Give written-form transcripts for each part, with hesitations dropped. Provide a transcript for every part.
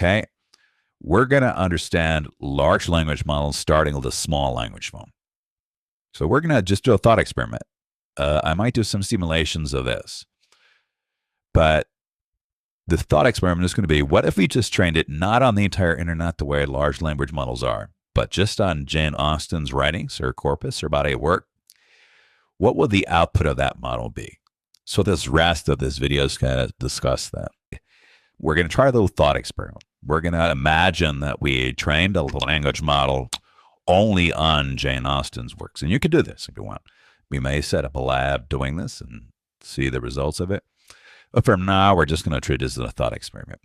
Okay. We're going to understand large language models starting with a small language model. So we're going to just do a thought experiment. I might do some simulations of this. But the thought experiment is going to be, what if we just trained it not on the entire internet the way large language models are, but just on Jane Austen's writings, her corpus, her body of work? What will the output of that model be? So this rest of this video is going to discuss that. We're going to try a little thought experiment. We're going to imagine that we trained a language model only on Jane Austen's works. And you can do this if you want. We may set up a lab doing this and see the results of it. But for now, we're just going to treat this as a thought experiment.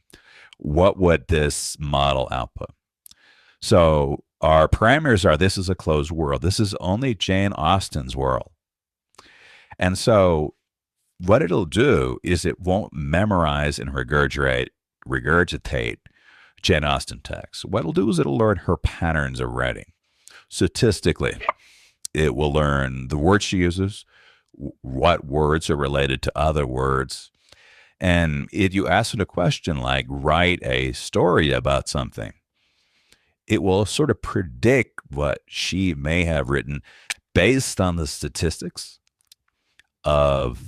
What would this model output? So our parameters are, this is a closed world. This is only Jane Austen's world. And so what it'll do is it won't memorize and regurgitate Jane Austen text. What it'll do is it'll learn her patterns of writing. Statistically, it will learn the words she uses, what words are related to other words. And if you ask it a question like, write a story about something, it will sort of predict what she may have written based on the statistics of,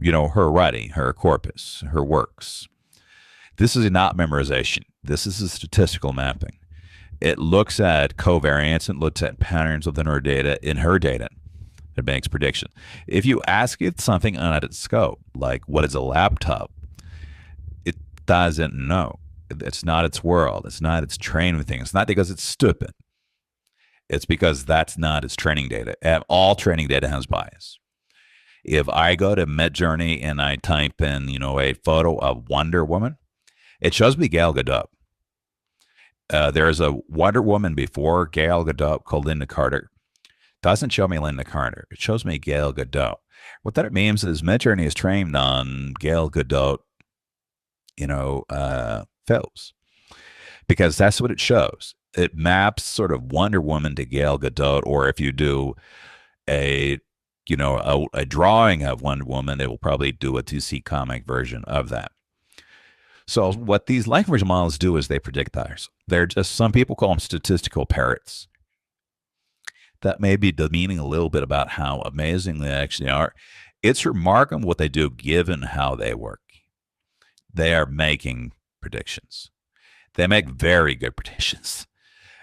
her writing, her corpus, her works. This is not memorization. This is a statistical mapping. It looks at covariance and looks at patterns within her data, It makes prediction. If you ask it something on its scope, like what is a laptop, it doesn't know. It's not its world. It's not its training thing. It's not because it's stupid. It's because that's not its training data. And all training data has bias. If I go to Midjourney and I type in, a photo of Wonder Woman, it shows me Gal Gadot. There's a Wonder Woman before Gal Gadot called Linda Carter. Doesn't show me Linda Carter. It shows me Gal Gadot. What that means is Midjourney is trained on Gal Gadot, films, because that's what it shows. It maps sort of Wonder Woman to Gal Gadot, or if you do a drawing of Wonder Woman, it will probably do a 2C comic version of that. So what these language models do is they predict others. They're just, some people call them statistical parrots. That may be demeaning a little bit about how amazing they actually are. It's remarkable what they do given how they work. They are making predictions. They make very good predictions.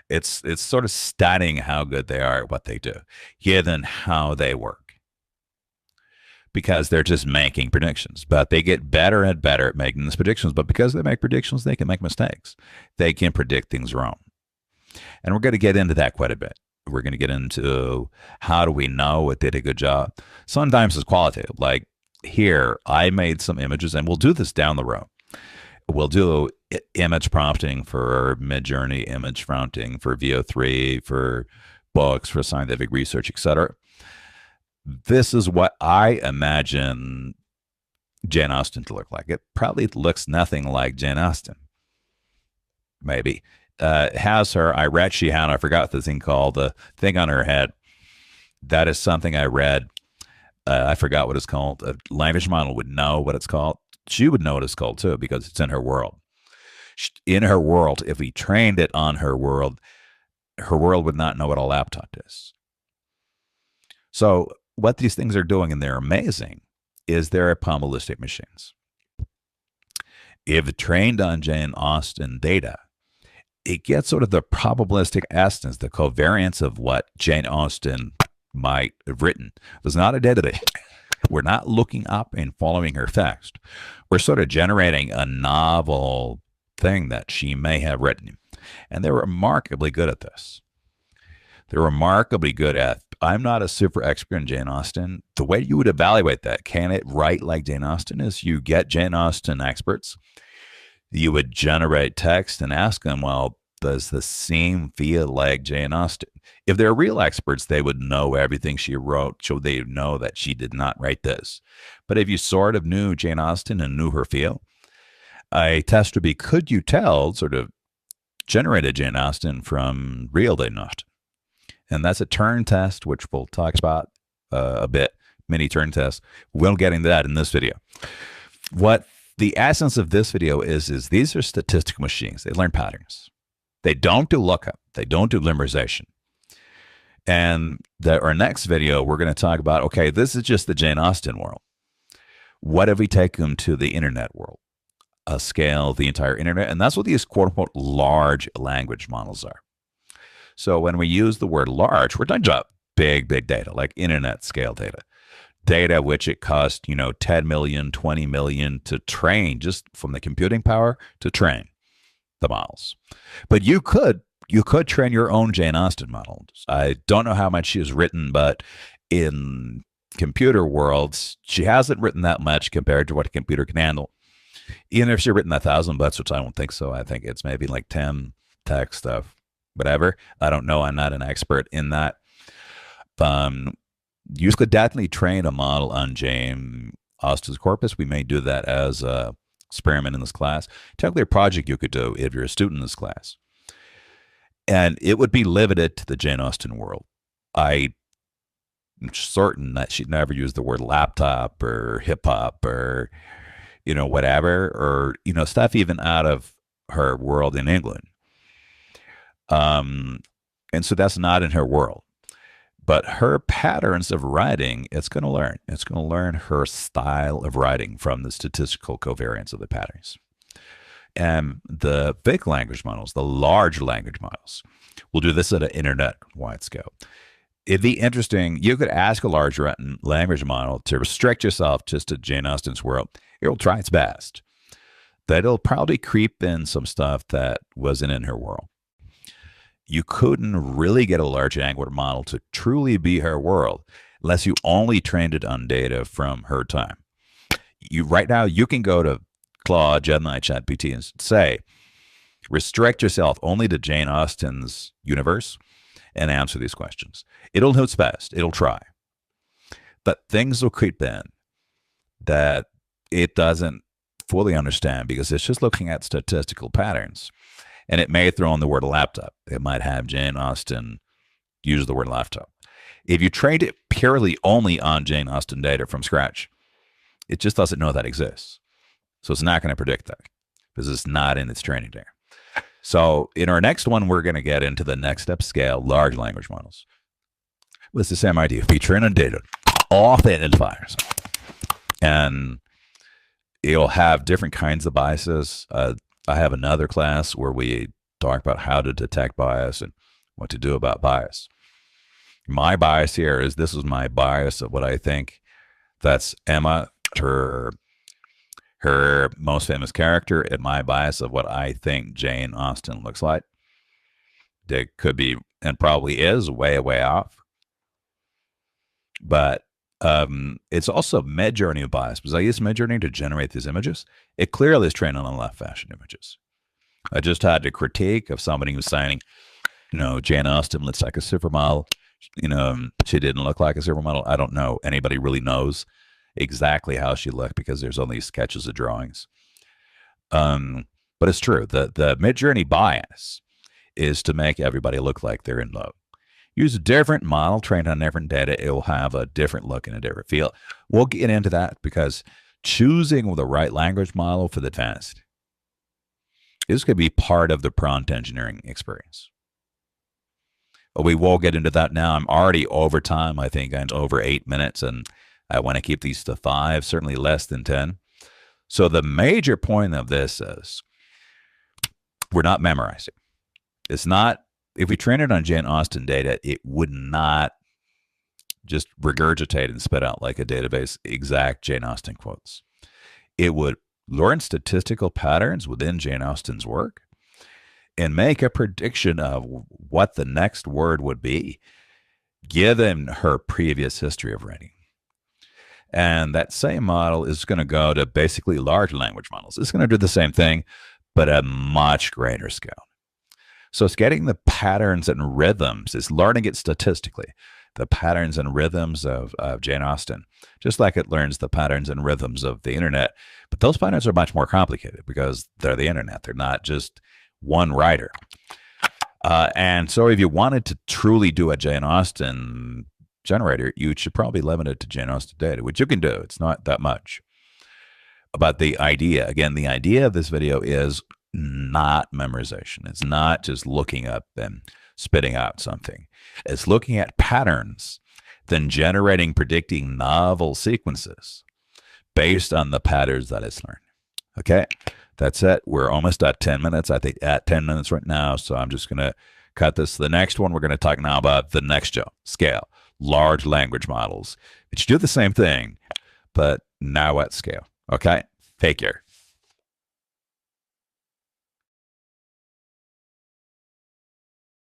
It's sort of stunning how good they are at what they do, given how they work. Because they're just making predictions, but they get better and better at making these predictions. But because they make predictions, they can make mistakes. They can predict things wrong. And we're going to get into that quite a bit. We're going to get into how do we know it did a good job. Sometimes it's qualitative. Like here, I made some images, and we'll do this down the road. We'll do image prompting for Midjourney, image prompting for VO3, for books, for scientific research, etc. This is what I imagine Jane Austen to look like. It probably looks nothing like Jane Austen. Maybe. Has her, I forgot the thing called, the thing on her head. That is something I read. I forgot what it's called. A language model would know what it's called. She would know what it's called too, because it's in her world. In her world, if we trained it on her world would not know what a laptop is. So what these things are doing, and they're amazing, is they're probabilistic machines. If trained on Jane Austen data, it gets sort of the probabilistic estimates, the covariance of what Jane Austen might have written. There's not a database. We're not looking up and following her text. We're sort of generating a novel thing that she may have written. And they're remarkably good at this. They're remarkably good at, I'm not a super expert in Jane Austen. The way you would evaluate that, can it write like Jane Austen, is you get Jane Austen experts. You would generate text and ask them, well, does the scene feel like Jane Austen? If they're real experts, they would know everything she wrote, so they know that she did not write this. But if you sort of knew Jane Austen and knew her feel, a test would be, could you tell sort of generated Jane Austen from real Jane Austen? And that's a turn test, which we'll talk about a bit, mini turn test. We'll get into that in this video. What the essence of this video is these are statistical machines. They learn patterns. They don't do lookup. They don't do linearization. And our next video, we're going to talk about, okay, this is just the Jane Austen world. What if we take them to the internet world? A scale, the entire internet. And that's what these quote unquote large language models are. So when we use the word large, we're talking about big data, like internet scale data. Data which it cost, 10 million, 20 million to train, just from the computing power to train the models. But you could train your own Jane Austen model. I don't know how much she has written, but in computer worlds, she hasn't written that much compared to what a computer can handle. Even if she's written 1,000 books, which I don't think so. I think it's maybe like 10 text stuff, whatever. I don't know. I'm not an expert in that. You could definitely train a model on Jane Austen's corpus. We may do that as a experiment in this class. Technically, a project you could do if you're a student in this class. And it would be limited to the Jane Austen world. I'm certain that she'd never use the word laptop or hip hop or, whatever, or, stuff even out of her world in England. And so that's not in her world. But her patterns of writing, it's going to learn. It's going to learn her style of writing from the statistical covariance of the patterns. And the big language models, the large language models, will do this at an internet-wide scale. It'd be interesting. You could ask a large language model to restrict yourself just to Jane Austen's world. It'll try its best. That it'll probably creep in some stuff that wasn't in her world. You couldn't really get a large language model to truly be her world unless you only trained it on data from her time. Right now, you can go to Claude, Gemini, ChatGPT, and say, restrict yourself only to Jane Austen's universe and answer these questions. It'll know its best. It'll try. But things will creep in that it doesn't fully understand because it's just looking at statistical patterns. And it may throw in the word laptop. It might have Jane Austen use the word laptop. If you trained it purely only on Jane Austen data from scratch, it just doesn't know that exists. So it's not going to predict that because it's not in its training data. So in our next one, we're going to get into the next step scale, large language models. Well, it's the same idea. If you train on data, off identifiers, and it'll have different kinds of biases. I have another class where we talk about how to detect bias and what to do about bias. My bias here is this is my bias of what I think that's Emma, her most famous character, and my bias of what I think Jane Austen looks like. It could be, and probably is, way off. But it's also Midjourney bias because I use Midjourney to generate these images. It clearly is trained on left fashion images. I just had a critique of somebody who's saying, Jane Austen looks like a supermodel. She didn't look like a supermodel. I don't know. Anybody really knows exactly how she looked because there's only sketches of drawings. But it's true. The Midjourney bias is to make everybody look like they're in love. Use a different model trained on different data. It will have a different look and a different feel. We'll get into that because choosing the right language model for the test is going to be part of the prompt engineering experience. But we will get into that now. I'm already over time. I think I'm over 8 minutes, and I want to keep these to 5, certainly less than 10. So the major point of this is we're not memorizing. It's not. If we train it on Jane Austen data, it would not just regurgitate and spit out like a database exact Jane Austen quotes. It would learn statistical patterns within Jane Austen's work and make a prediction of what the next word would be, given her previous history of writing. And that same model is going to go to basically large language models. It's going to do the same thing, but at a much greater scale. So it's getting the patterns and rhythms. It's learning it statistically, the patterns and rhythms of Jane Austen, just like it learns the patterns and rhythms of the internet. But those patterns are much more complicated because they're the internet. They're not just one writer. And so if you wanted to truly do a Jane Austen generator, you should probably limit it to Jane Austen data, which you can do. It's not that much. about the idea. Again, the idea of this video is not memorization. It's not just looking up and spitting out something. It's looking at patterns, then generating, predicting novel sequences based on the patterns that it's learned. Okay, that's it. We're almost at 10 minutes. I think at 10 minutes right now. So I'm just going to cut this. The next one, we're going to talk now about the next scale, large language models, which do the same thing, but now at scale. Okay, take care.